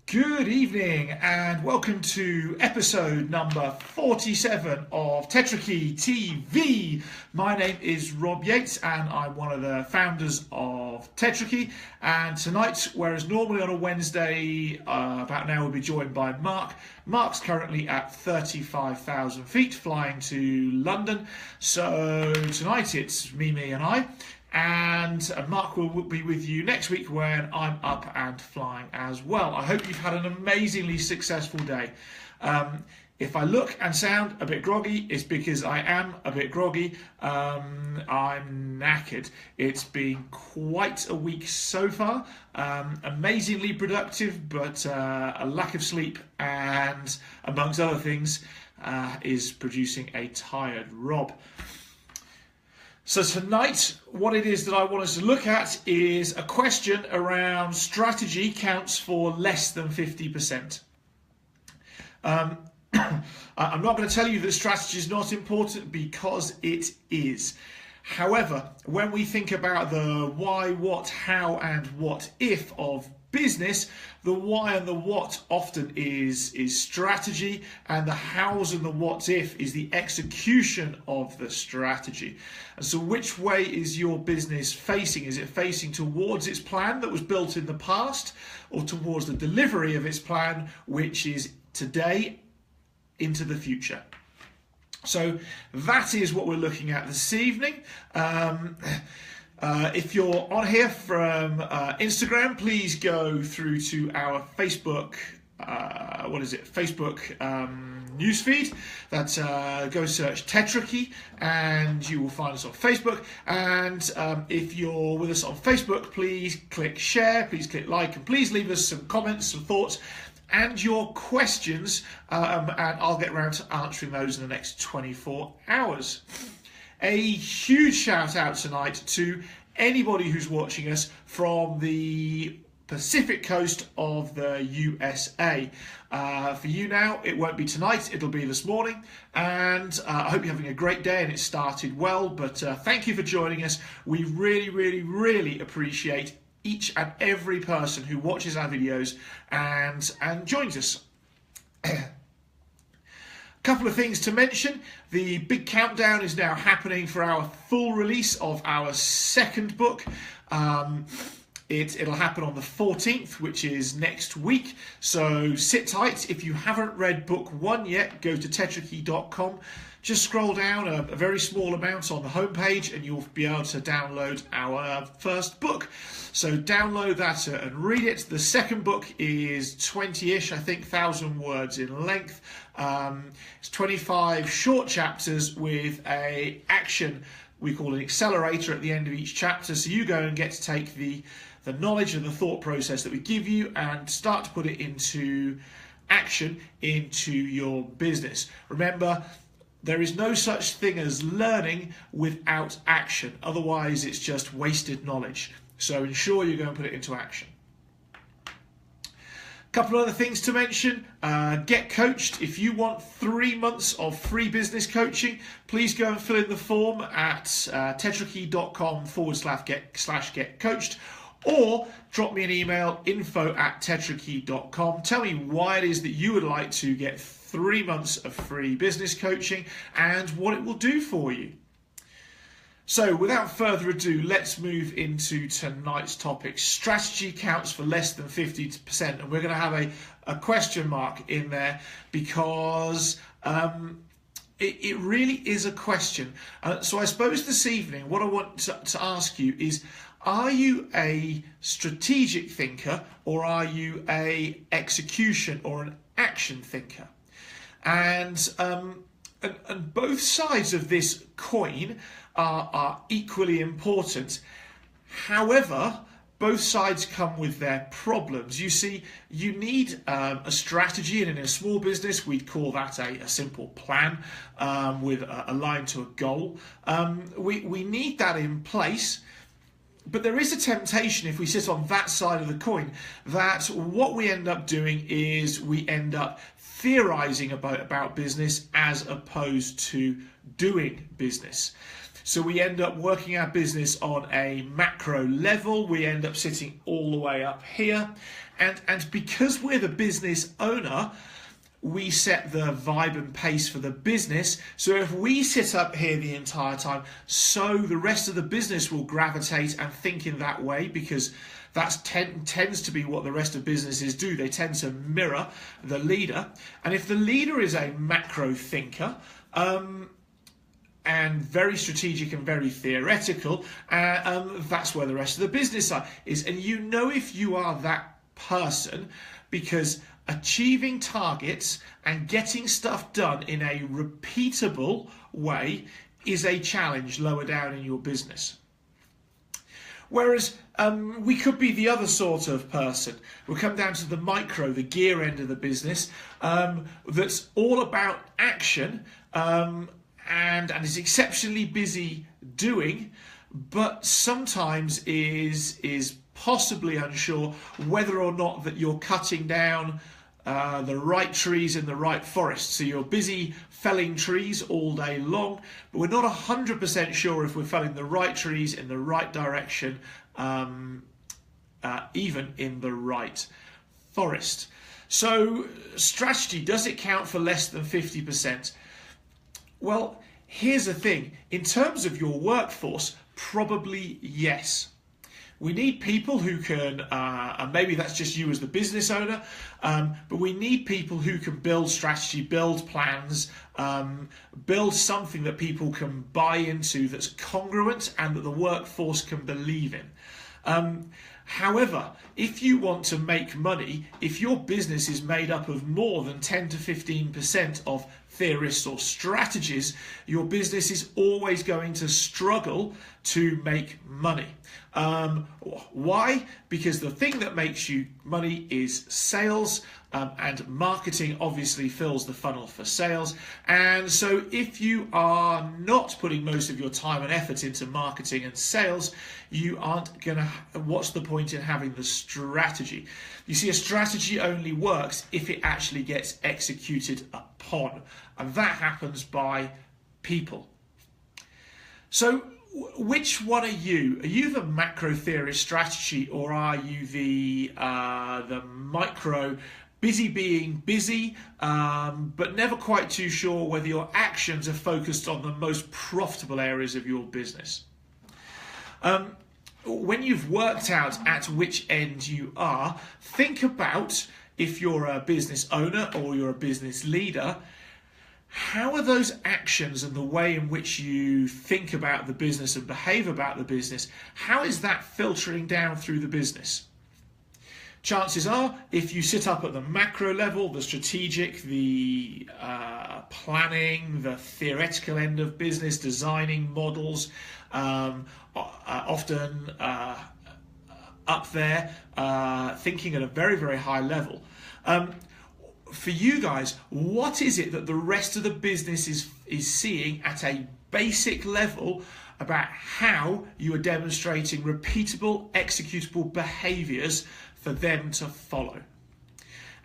Good evening and welcome to episode number 47 of Tetrakey TV. My name is Rob Yates and I'm one of the founders of Tetrakey, and tonight, whereas normally on a Wednesday about now we'll be joined by Mark. Mark's currently at 35,000 feet flying to London, so tonight it's me and I. And Mark will be with you next week when I'm up and flying as well. I hope you've had an amazingly successful day. If I look and sound a bit groggy, it's because I am a bit groggy. I'm knackered. It's been quite a week so far. Amazingly productive, but a lack of sleep and, amongst other things, is producing a tired Rob. So tonight, what it is that I want us to look at is a question around strategy counts for less than 50%. I'm not going to tell you that strategy is not important, because it is. However, when we think about the why, what, how and what if of business, the why and the what often is strategy, and the hows and the what if is the execution of the strategy. And so which way is your business facing? Is it facing towards its plan that was built in the past, or towards the delivery of its plan, which is today into the future? So that is what we're looking at this evening. If you're on here from Instagram, please go through to our Facebook, Facebook newsfeed. That's go search Tetrakey and you will find us on Facebook. And if you're with us on Facebook, please click share, please click like, and please leave us some comments, some thoughts, and your questions, and I'll get around to answering those in the next 24 hours. A huge shout out tonight to anybody who's watching us from the Pacific coast of the USA. For you now, it won't be tonight, it'll be this morning, and I hope you're having a great day and it started well, but thank you for joining us. We really appreciate each and every person who watches our videos and joins us. Couple of things to mention. The big countdown is now happening for our full release of our second book. It'll happen on the 14th, which is next week. So sit tight. If you haven't read book 1 yet, go to tetrakey.com. Just scroll down a very small amount on the homepage and you'll be able to download our first book. So download that and read it. The second book is 20-ish, I think, 1,000 words in length. It's 25 short chapters with a action we call an accelerator at the end of each chapter. So you go and get to take the knowledge and the thought process that we give you and start to put it into action into your business. Remember, there is no such thing as learning without action. Otherwise, it's just wasted knowledge. So ensure you go and put it into action. Couple of other things to mention. Get coached. If you want 3 months of free business coaching, please go and fill in the form at tetrakey.com/get coached, or drop me an email, info@tetrakey.com. Tell me why it is that you would like to get 3 months of free business coaching and what it will do for you. So without further ado, let's move into tonight's topic. Strategy counts for less than 50%. And we're going to have a question mark in there because it really is a question. So I suppose this evening, what I want to ask you is, are you a strategic thinker, or are you a execution or an action thinker? And both sides of this coin are equally important. However, both sides come with their problems. You see, you need a strategy, and in a small business, we'd call that a simple plan with a line to a goal. We need that in place. But there is a temptation, if we sit on that side of the coin, that what we end up doing is we end up theorizing about business as opposed to doing business. So we end up working our business on a macro level. We end up sitting all the way up here. And because we're the business owner, we set the vibe and pace for the business. So if we sit up here the entire time, so the rest of the business will gravitate and think in that way, because that tends to be what the rest of businesses do. They tend to mirror the leader. And if the leader is a macro thinker, and very strategic and very theoretical, that's where the rest of the business is. And you know if you are that person, because achieving targets and getting stuff done in a repeatable way is a challenge lower down in your business. Whereas we could be the other sort of person. We'll come down to the micro, the gear end of the business, that's all about action, and is exceptionally busy doing, but sometimes is possibly unsure whether or not that you're cutting down the right trees in the right forest. So you're busy felling trees all day long, but we're not 100% sure if we're felling the right trees in the right direction, even in the right forest. So strategy, does it count for less than 50%? Well, here's the thing. In terms of your workforce, probably yes. We need people who can, and maybe that's just you as the business owner, but we need people who can build strategy, build plans, build something that people can buy into, that's congruent and that the workforce can believe in. However, if you want to make money, if your business is made up of more than 10 to 15% of theorists or strategies, your business is always going to struggle to make money. Why? Because the thing that makes you money is sales, and marketing obviously fills the funnel for sales. And so if you are not putting most of your time and effort into marketing and sales, you aren't going to, what's the point in having the strategy? You see, a strategy only works if it actually gets executed upon, and that happens by people. So which one are you? Are you the macro theorist strategy, or are you the micro, busy being busy, but never quite too sure whether your actions are focused on the most profitable areas of your business? When you've worked out at which end you are, think about, if you're a business owner or you're a business leader, how are those actions and the way in which you think about the business and behave about the business, how is that filtering down through the business? Chances are, if you sit up at the macro level, the strategic, the planning, the theoretical end of business, designing models, often up there, thinking at a very, very high level. For you guys, what is it that the rest of the business is seeing at a basic level about how you are demonstrating repeatable, executable behaviors for them to follow?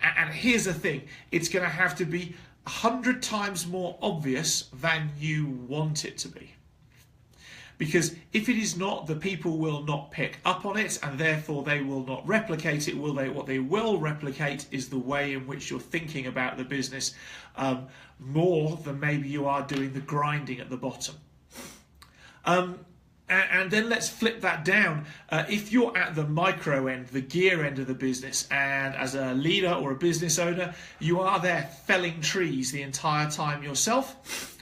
And here's the thing, it's going to have to be 100 times more obvious than you want it to be. Because if it is not, the people will not pick up on it, and therefore they will not replicate it, will they? What they will replicate is the way in which you're thinking about the business, more than maybe you are doing the grinding at the bottom. And then let's flip that down. If you're at the micro end, the gear end of the business, and as a leader or a business owner, you are there felling trees the entire time yourself,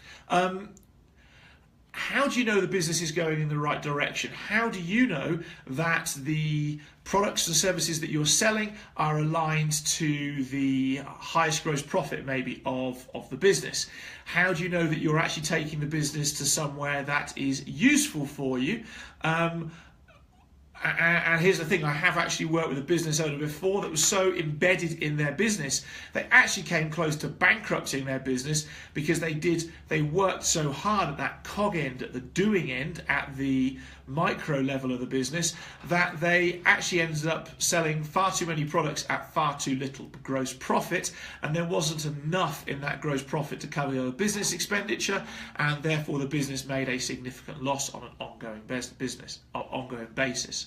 how do you know the business is going in the right direction? How do you know that the products and services that you're selling are aligned to the highest gross profit maybe of the business? How do you know that you're actually taking the business to somewhere that is useful for you? And here's the thing, I have actually worked with a business owner before that was so embedded in their business, they actually came close to bankrupting their business because they worked so hard at that cog end, at the doing end, at the micro level of the business, that they actually ended up selling far too many products at far too little gross profit, and there wasn't enough in that gross profit to cover the business expenditure, and therefore the business made a significant loss on an ongoing basis.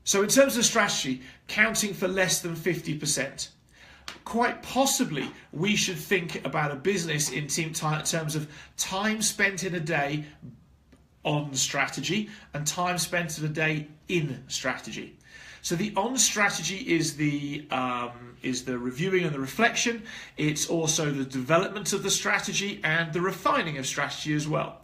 So in terms of strategy, counting for less than 50%, quite possibly we should think about a business in terms of time spent in a day on strategy and time spent in a day in strategy. So the on strategy is the reviewing and the reflection. It's also the development of the strategy and the refining of strategy as well.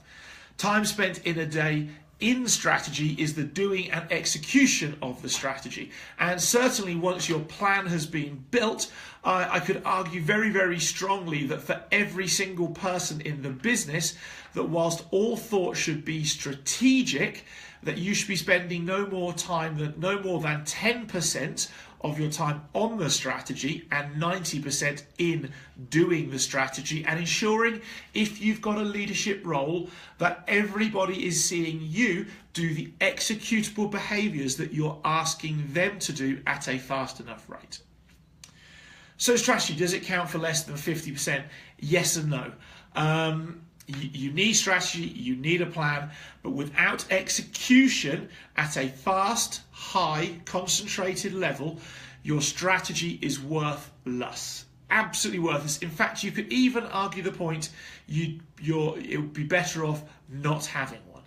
Time spent in a day in strategy is the doing and execution of the strategy. And certainly once your plan has been built, I could argue very, very strongly that for every single person in the business, that whilst all thought should be strategic, that you should be spending no more than 10% of your time on the strategy and 90% in doing the strategy, and ensuring, if you've got a leadership role, that everybody is seeing you do the executable behaviours that you're asking them to do at a fast enough rate. So strategy, does it count for less than 50%? Yes and no. You need strategy, you need a plan, but without execution at a fast, high, concentrated level, your strategy is worthless. Absolutely worthless. In fact, you could even argue the point it would be better off not having one.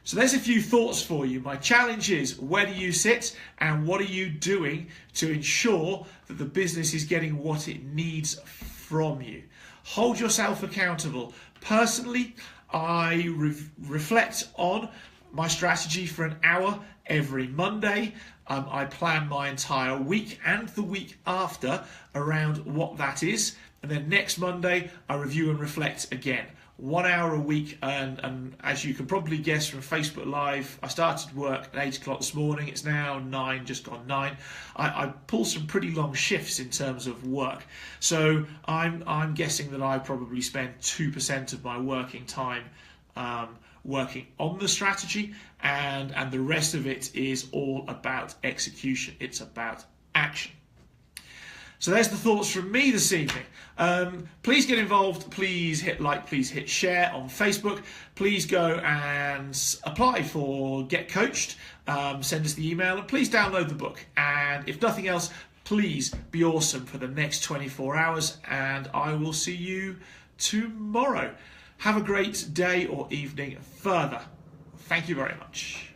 So there's a few thoughts for you. My challenge is, where do you sit and what are you doing to ensure that the business is getting what it needs from you? Hold yourself accountable. Personally, I reflect on my strategy for an hour every Monday. I plan my entire week and the week after around what that is. And then next Monday, I review and reflect again. 1 hour a week, and as you can probably guess from Facebook Live, I started work at 8 o'clock this morning. It's now 9, just gone 9. I pull some pretty long shifts in terms of work, so I'm guessing that I probably spend 2% of my working time working on the strategy, and the rest of it is all about execution. It's about action. So there's the thoughts from me this evening. Please get involved. Please hit like, please hit share on Facebook. Please go and apply for Get Coached. Send us the email and please download the book. And if nothing else, please be awesome for the next 24 hours. And I will see you tomorrow. Have a great day or evening further. Thank you very much.